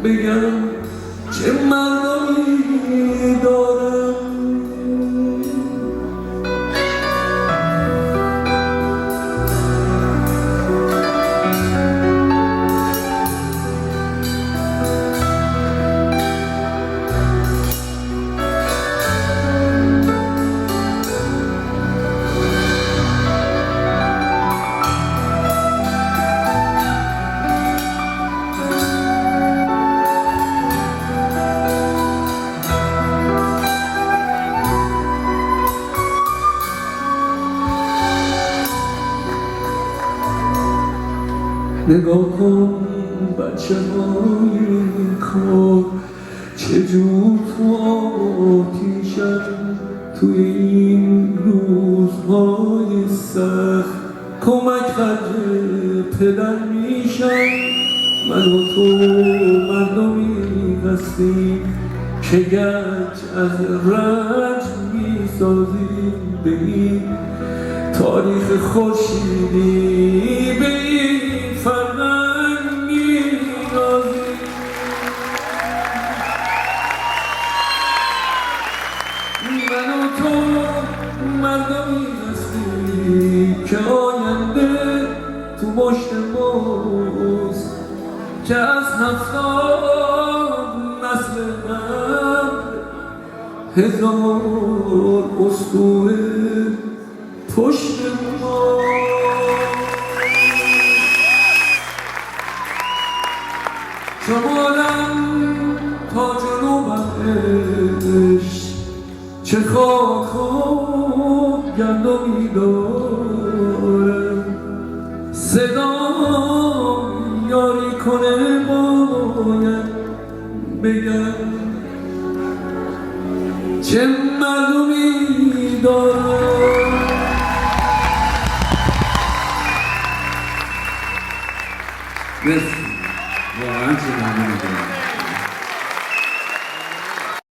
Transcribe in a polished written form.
بگم چه مردمی دارم. نگاه کن بچه های کار چجور تو آتیشن توی این روزهای سخت کمک خرج پدر میشن. من و تو مردمی هستیم که گرچ از رنج میسازیم به این تاریخ خورشیدی به این فرهنگ می‌نازیم. من و تو مردمی هستیم که آینده تو مشت ماست که از 70 نسل قبل 1000 اسطوره پشت ما. شمالم تا جنوبش چه خاک و گندمی دارم. صدام یاری کنه باید بگم چه مردمی دارم. مرسی واقعا چه ممنون.